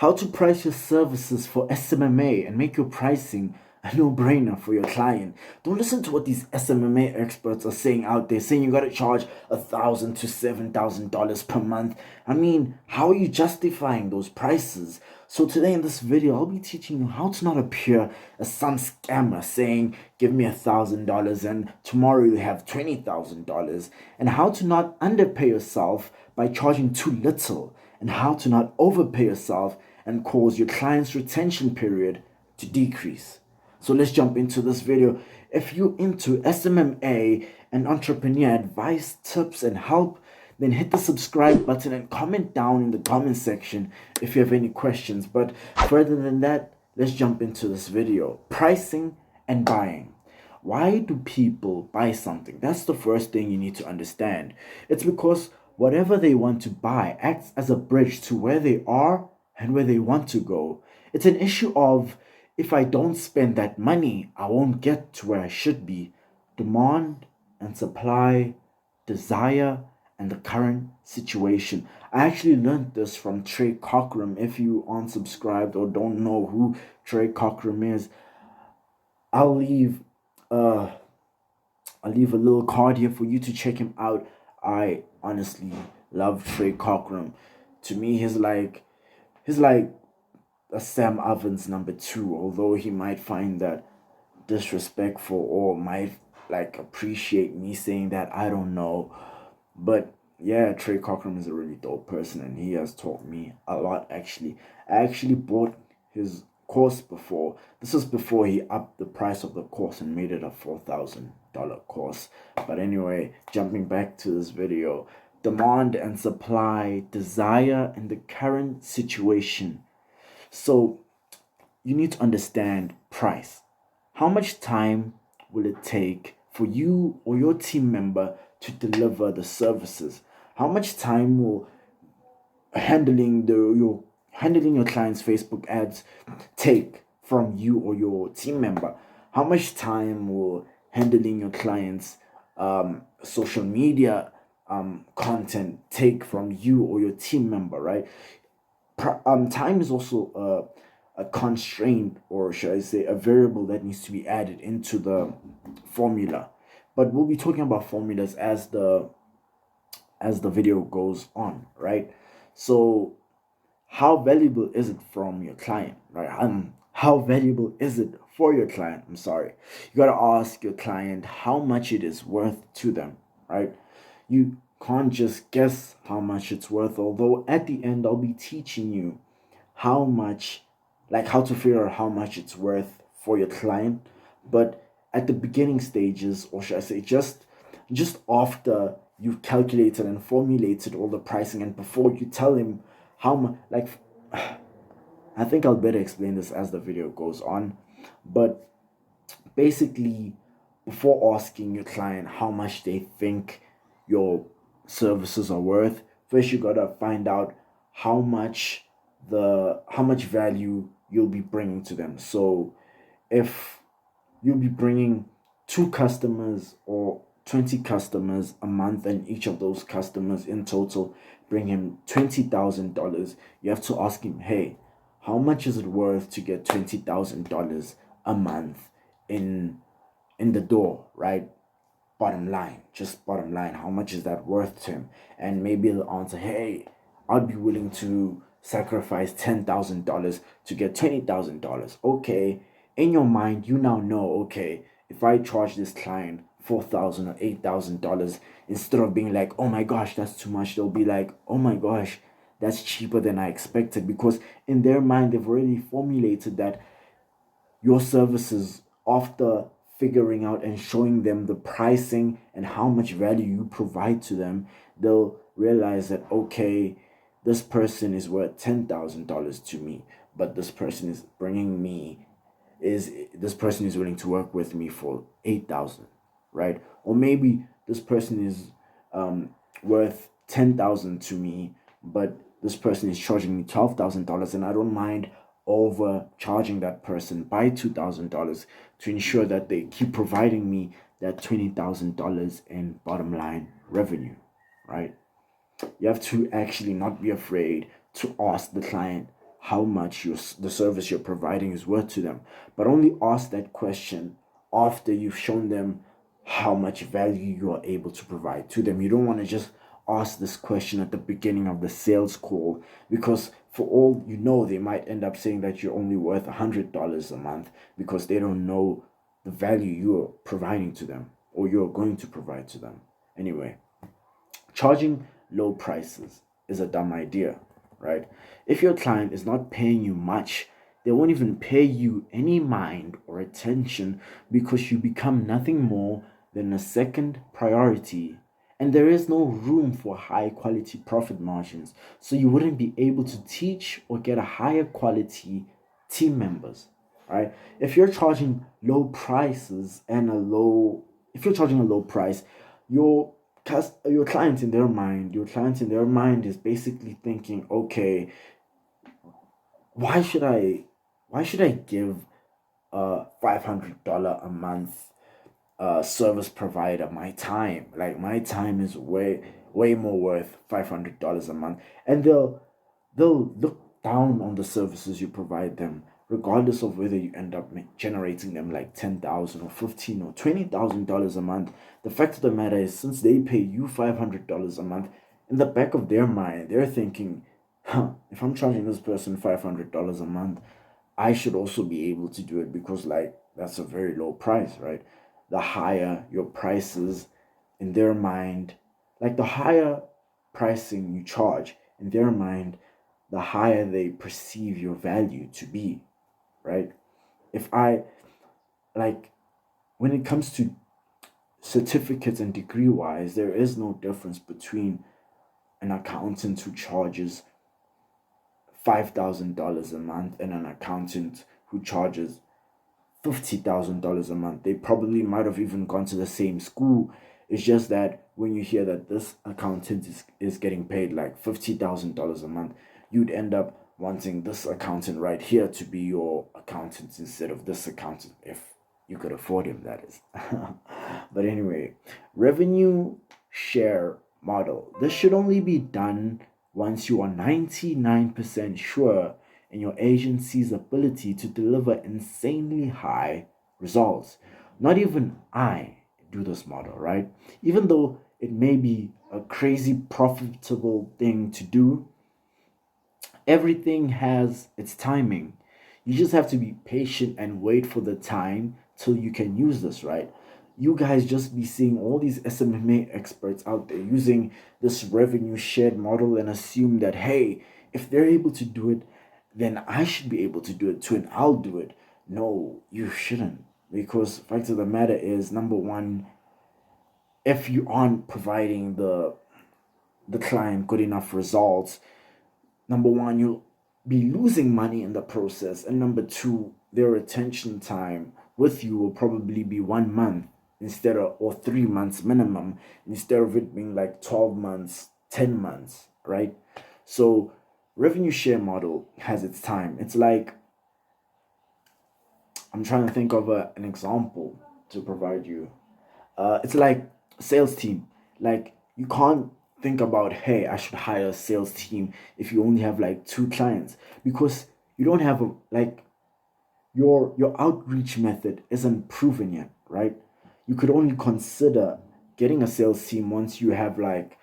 how to price your services for SMMA and make your pricing a no-brainer for your client. Don't listen to what these SMMA experts are saying out there, saying you gotta charge $1,000 to $7,000 per month. I mean, how are you justifying those prices? So today in this video, I'll be teaching you how to not appear as some scammer saying, give me $1,000 and tomorrow you have $20,000, and how to not underpay yourself by charging too little, and how to not overpay yourself and cause your client's retention period to decrease. So let's jump into this video. If you're into SMMA and entrepreneur advice, tips, and help, then hit the subscribe button and comment down in the comment section if you have any questions. But further than that, let's jump into this video. Pricing and buying. Why do people buy something? That's the first thing you need to understand. It's because whatever they want to buy acts as a bridge to where they are and where they want to go. It's an issue of, if I don't spend that money, I won't get to where I should be. Demand and supply, desire, and the current situation. I actually learned this from 𝐥𝐸𝐸. If you aren't subscribed or don't know who 𝐥𝐸𝐸 is, I'll leave a little card here for you to check him out. I honestly love 𝐥𝐸𝐸. To me, he's like a Sam Ovens #2, although he might find that disrespectful or might appreciate me saying that, I don't know. But yeah, 𝐥𝐸𝐸 is a really dope person and he has taught me a lot actually. I actually bought his course before. This was before he upped the price of the course and made it a $4,000 course. But anyway, jumping back to this video. Demand and supply, desire, and the current situation. So you need to understand price. How much time will it take for you or your team member to deliver the services? How much time will handling your client's Facebook ads take from you or your team member? How much time will handling your client's social media content take from you or your team member, right? Time is also a constraint, or should I say a variable that needs to be added into the formula. But we'll be talking about formulas as the video goes on, right? So how valuable is it from your client, right? How valuable is it for your client? I'm sorry. You got to ask your client how much it is worth to them, right? You can't just guess how much it's worth, although at the end I'll be teaching you how to figure out how much it's worth for your client. But at the beginning stages, or should I say just after you've calculated and formulated all the pricing and before you tell him how much, I think I'll better explain this as the video goes on. But basically, before asking your client how much they think your services are worth, first you gotta find out how much value you'll be bringing to them. So if you'll be bringing 2 customers or 20 customers a month, and each of those customers in total bring him $20,000, you have to ask him, hey, how much is it worth to get $20,000 a month in the door, right? Bottom line, how much is that worth to him? And maybe they'll answer, hey, I'd be willing to sacrifice $10,000 to get $20,000. Okay, in your mind, you now know, okay, if I charge this client $4,000 or $8,000, instead of being like, oh my gosh, that's too much, they'll be like, oh my gosh, that's cheaper than I expected. Because in their mind, they've already formulated that your services, after figuring out and showing them the pricing and how much value you provide to them, they'll realize that, okay, this person is worth $10,000 to me, but this person is willing to work with me for $8,000, right? Or maybe this person is worth $10,000 to me, but this person is charging me $12,000, and I don't mind overcharging that person by $2,000 to ensure that they keep providing me that $20,000 in bottom line revenue, right? You have to actually not be afraid to ask the client how much the service you're providing is worth to them, but only ask that question after you've shown them how much value you are able to provide to them. You don't want to just ask this question at the beginning of the sales call, because for all you know, they might end up saying that you're only worth $100 a month because they don't know the value you're providing to them or you're going to provide to them. Anyway, charging low prices is a dumb idea, right? If your client is not paying you much, they won't even pay you any mind or attention, because you become nothing more than a second priority, and there is no room for high quality profit margins. So you wouldn't be able to teach or get a higher quality team members, right? If you're charging low prices and if you're charging a low price, your your client in their mind is basically thinking, okay, why should I give a $500 a month service provider my time? Like, my time is way more worth $500 a month. And they'll look down on the services you provide them, regardless of whether you end up generating them like $10,000 or $15,000 or $20,000 a month. The fact of the matter is, since they pay you $500 a month, in the back of their mind, they're thinking, if I'm charging this person $500 a month, I should also be able to do it, because like, that's a very low price, right? The higher your prices in their mind, like the higher pricing you charge in their mind, the higher they perceive your value to be, right? If I like, when it comes to certificates and degree wise, there is no difference between an accountant who charges $5,000 a month and an accountant who charges $50,000 a month. They probably might have even gone to the same school. It's just that when you hear that this accountant is getting paid like $50,000 a month, you'd end up wanting this accountant right here to be your accountant instead of this accountant, if you could afford him, that is. But anyway, revenue share model. This should only be done once you are 99% sure in your agency's ability to deliver insanely high results. Not even I do this model, right? Even though it may be a crazy profitable thing to do, everything has its timing. You just have to be patient and wait for the time till you can use this, right? You guys just be seeing all these SMMA experts out there using this revenue shared model and assume that, hey, if they're able to do it, then I should be able to do it too, and I'll do it. No, you shouldn't. Because the fact of the matter is, number one, if you aren't providing the client good enough results, number one, you'll be losing money in the process. And number two, their retention time with you will probably be 1 month instead of, or 3 months minimum, instead of it being like 12 months, 10 months, right? So revenue share model has its time. It's like, I'm trying to think of an example to provide you. It's like a sales team. Like, you can't think about, hey, I should hire a sales team if you only have like 2 clients, because you don't have your outreach method isn't proven yet, right? You could only consider getting a sales team once you have like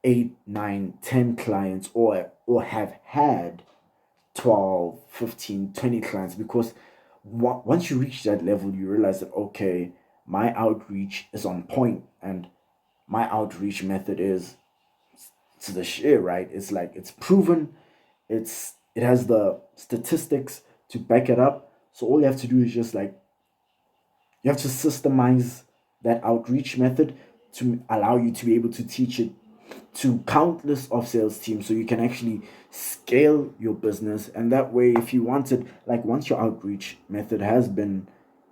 8, 9, 10 clients, or have had 12, 15, 20 clients, because once you reach that level, you realize that, okay, my outreach is on point, and my outreach method is to the share, right? It's like, it's proven, it has the statistics to back it up. So all you have to do is just like, you have to systemize that outreach method to allow you to be able to teach it to countless of sales teams, so you can actually scale your business. And that way, if you wanted, like, once your outreach method has been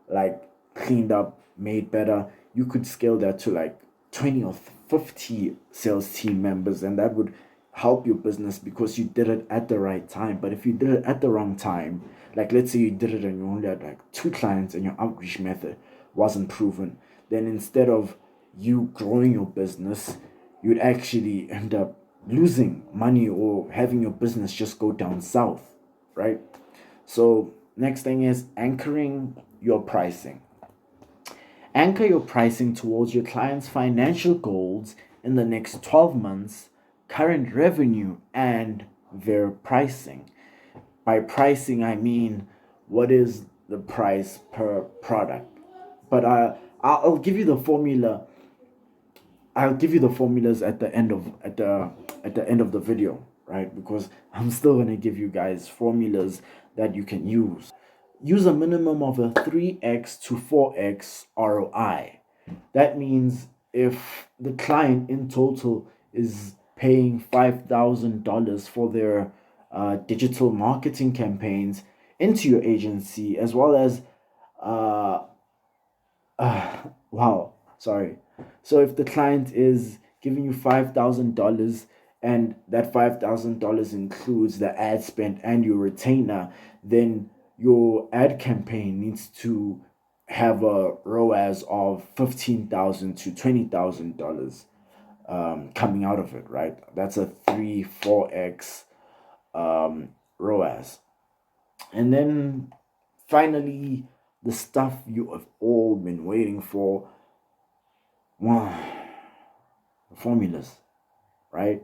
like cleaned up, made better, you could scale that to like 20 or 50 sales team members, and that would help your business because you did it at the right time. But if you did it at the wrong time, like, let's say you did it and you only had like 2 clients and your outreach method wasn't proven, then instead of you growing your business, you'd actually end up losing money or having your business just go down south. right? So next thing is anchoring your pricing. Anchor your pricing towards your client's financial goals in the next 12 months, current revenue, and their pricing. By pricing, I mean what is the price per product. But I'll give you the formula. I'll give you the formulas at the end of at the end of the video, right? Because I'm still gonna give you guys formulas that you can use. Use a minimum of a 3x to 4x ROI. That means if the client in total is paying $5,000 for their digital marketing campaigns into your agency, as well as uh, wow, sorry. So if the client is giving you $5,000 and that $5,000 includes the ad spend and your retainer, then your ad campaign needs to have a ROAS of $15,000 to $20,000 coming out of it, right? That's a 3-4x ROAS. And then finally, the stuff you have all been waiting for, well, formulas, right?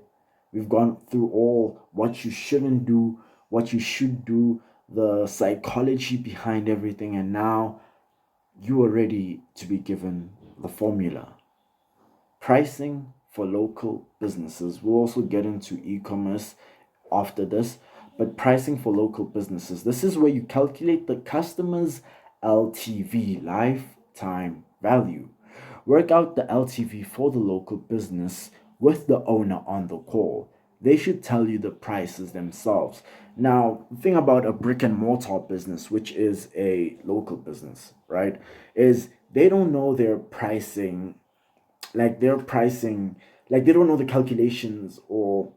We've gone through all what you shouldn't do, what you should do, the psychology behind everything, and now you are ready to be given the formula. Pricing for local businesses. We'll also get into e-commerce after this, but pricing for local businesses. This is where you calculate the customer's LTV, lifetime value. Work out the LTV for the local business with the owner on the call. They should tell you the prices themselves. Now, the thing about a brick and mortar business, which is a local business, right, is they don't know their pricing, like they don't know the calculations or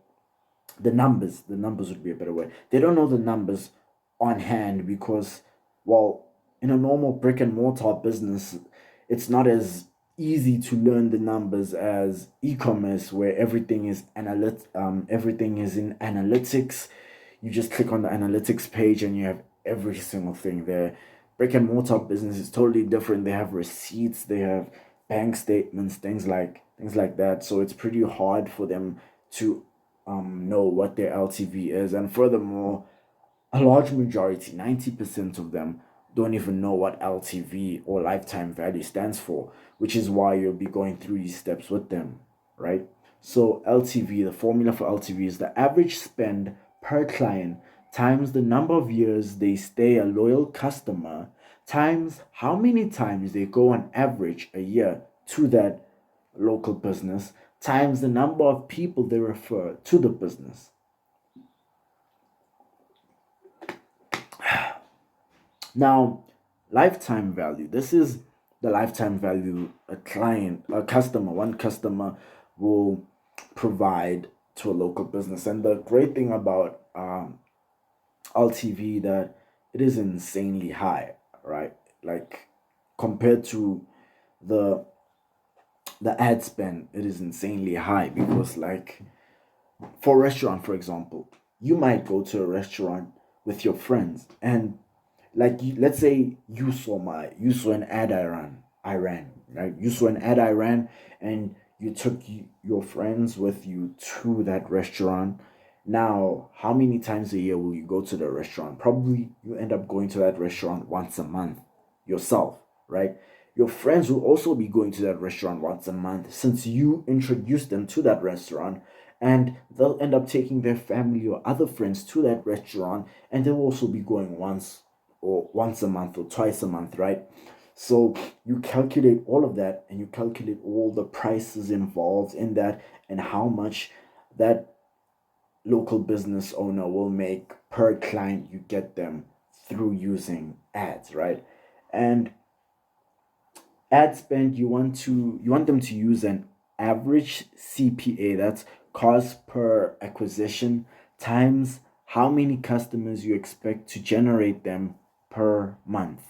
the numbers would be a better way. They don't know the numbers on hand because, well, in a normal brick and mortar business, it's not as easy to learn the numbers as e-commerce, where everything is in analytics. You just click on the analytics page and you have every single thing there. Brick and mortar business is totally different. They have receipts, they have bank statements, things like that. So it's pretty hard for them to know what their LTV is. And furthermore, a large majority, 90% of them, don't even know what LTV or lifetime value stands for, which is why you'll be going through these steps with them, right? So LTV, the formula for LTV is the average spend per client times the number of years they stay a loyal customer times how many times they go on average a year to that local business times the number of people they refer to the business. Now, lifetime value. This is the lifetime value one customer will provide to a local business. And the great thing about LTV that it is insanely high, right? Like compared to the ad spend, it is insanely high because, like, for a restaurant, for example, you might go to a restaurant with your friends and, like, let's say you saw an ad I ran, right? You saw an ad I ran and you took your friends with you to that restaurant. Now, how many times a year will you go to the restaurant? Probably you end up going to that restaurant once a month yourself, right? Your friends will also be going to that restaurant once a month since you introduced them to that restaurant, and they'll end up taking their family or other friends to that restaurant, and they'll also be going once a month or twice a month, right? So you calculate all of that and you calculate all the prices involved in that and how much that local business owner will make per client you get them through using ads, right? And ad spend, you want them to use an average CPA, that's cost per acquisition, times how many customers you expect to generate them per month.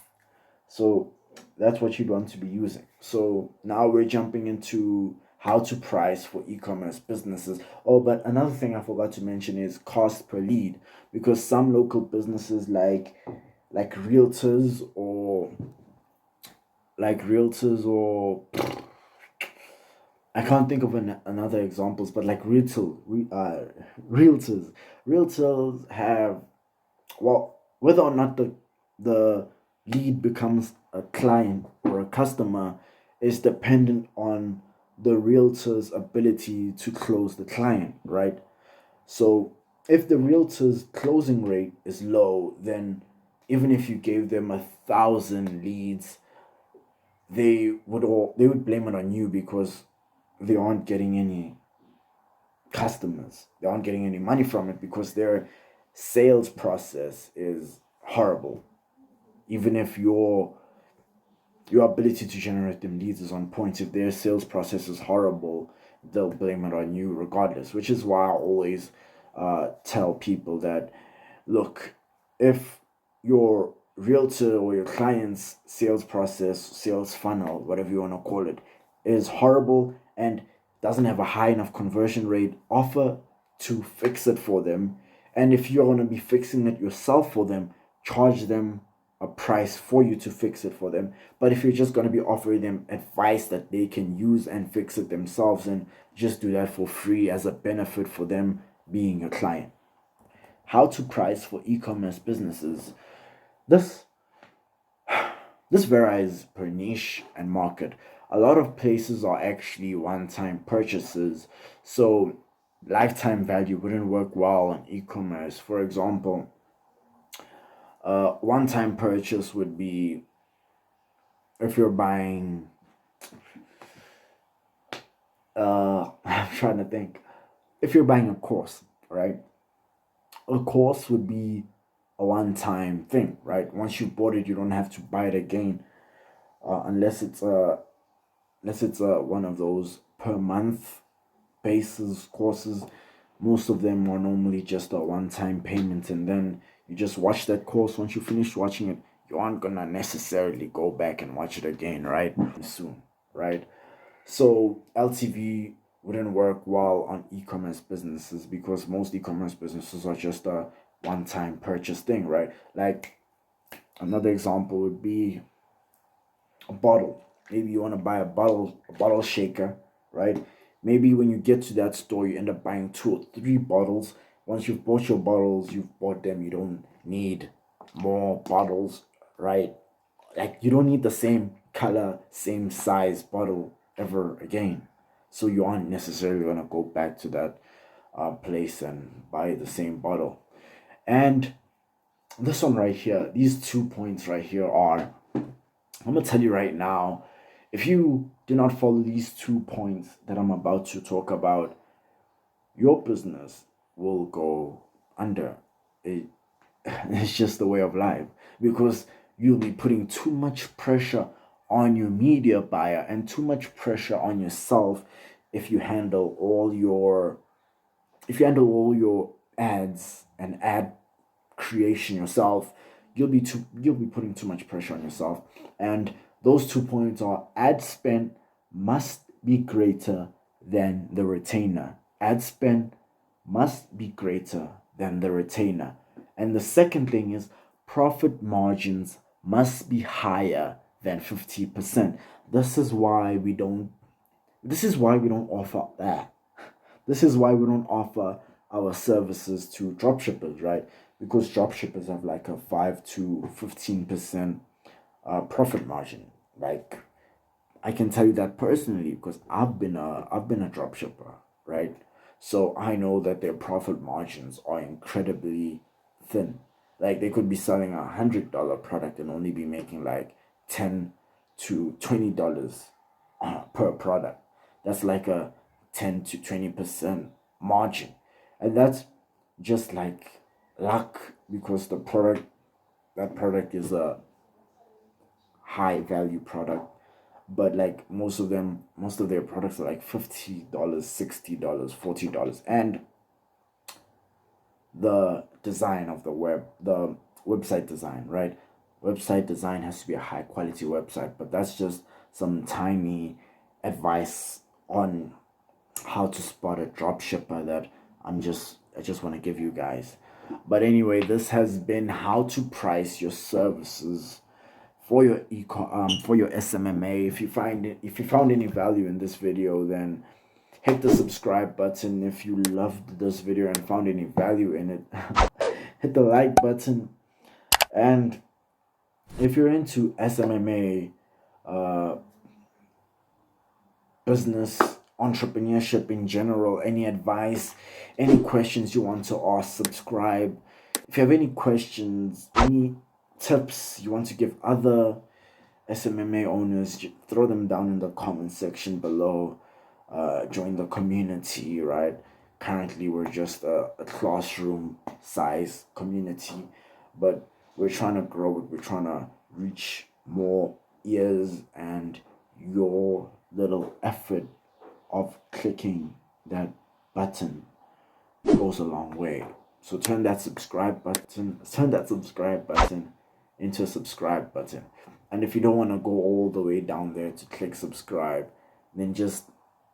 So that's what you'd want to be using. So now we're jumping into how to price for e-commerce businesses. Oh, but another thing I forgot to mention is cost per lead, because some local businesses like realtors or I can't think of another examples, but like realtors have, well, whether or not the lead becomes a client or a customer is dependent on the realtor's ability to close the client, right? So if the realtor's closing rate is low, then even if you gave them 1,000 leads, they would blame it on you because they aren't getting any customers. They aren't getting any money from it because their sales process is horrible. Even if your ability to generate them leads is on point, if their sales process is horrible, they'll blame it on you regardless. Which is why I always tell people that, look, if your realtor or your client's sales process, sales funnel, whatever you want to call it, is horrible and doesn't have a high enough conversion rate, offer to fix it for them. And if you're going to be fixing it yourself for them, charge them a price for you to fix it for them. But if you're just going to be offering them advice that they can use and fix it themselves, and just do that for free as a benefit for them being your client. How to price for e-commerce businesses. This varies per niche and market. A lot of places are actually one-time purchases, so lifetime value wouldn't work well on e-commerce. For example, one-time purchase would be if you're buying. I'm trying to think. If you're buying a course, right? A course would be a one-time thing, right? Once you bought it, you don't have to buy it again, unless it's one of those per month basis courses. Most of them are normally just a one-time payment, and then you just watch that course. Once you finish watching it, you aren't gonna necessarily go back and watch it again, right? Soon, right? So LTV wouldn't work well on e-commerce businesses because most e-commerce businesses are just a one-time purchase thing, right? Like another example would be a bottle. Maybe you want to buy a bottle shaker, right? Maybe when you get to that store, you end up buying 2 or 3 bottles. Once you've bought your bottles, you've bought them. You don't need more bottles, right? Like you don't need the same color, same size bottle ever again. So you aren't necessarily gonna go back to that place and buy the same bottle. And this one right here, these 2 points right here are, I'm gonna tell you right now, if you do not follow these 2 points that I'm about to talk about, your business will go under. It's just the way of life, because you'll be putting too much pressure on your media buyer and too much pressure on yourself if you handle all your ads and ad creation yourself. You'll be putting too much pressure on yourself. And those 2 points are: ad spend must be greater than the retainer. Ad spend must be greater than the retainer. And the second thing is profit margins must be higher than 50%. This is why we don't offer that. This is why we don't offer our services to dropshippers, right? Because dropshippers have like a 5 to 15% profit margin. Like, I can tell you that personally because I've been a dropshipper, right? So I know that their profit margins are incredibly thin. Like they could be selling $100 product and only be making like $10 to $20 per product. That's like a 10 to 20% margin, and that's just like luck because that product is a high value product. But like most of their products are like $50, $60, $40. And the design of the website design, right? Website design has to be a high quality website, but that's just some tiny advice on how to spot a drop shipper that I just want to give you guys. But anyway, this has been how to price your services for your for your SMMA. If you found any value in this video, then hit the subscribe button. If you loved this video and found any value in it, hit the like button. And if you're into SMMA, business, entrepreneurship in general, any advice, any questions you want to ask, subscribe. If you have any questions, any tips you want to give other SMMA owners, throw them down in the comment section below. Join the community, right? Currently we're just a classroom size community, but we're trying to grow it. We're trying to reach more ears, and your little effort of clicking that button goes a long way. So turn that subscribe button into a subscribe button. And if you don't want to go all the way down there to click subscribe, then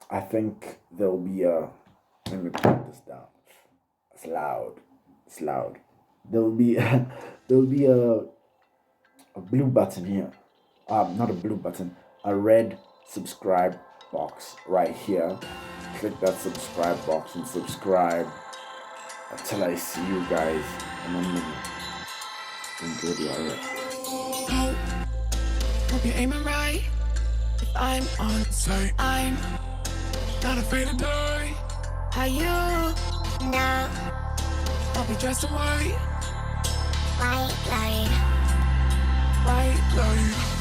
I think there'll be a, let me put this down. It's loud. There'll be a blue button here. Not a blue button, a red subscribe box right here. Click that subscribe box and subscribe until I see you guys in a minute. Enjoy the audio. Hope you're aiming right. If I'm on site, I'm not afraid to die. How you know? I'll be dressed in white. White light.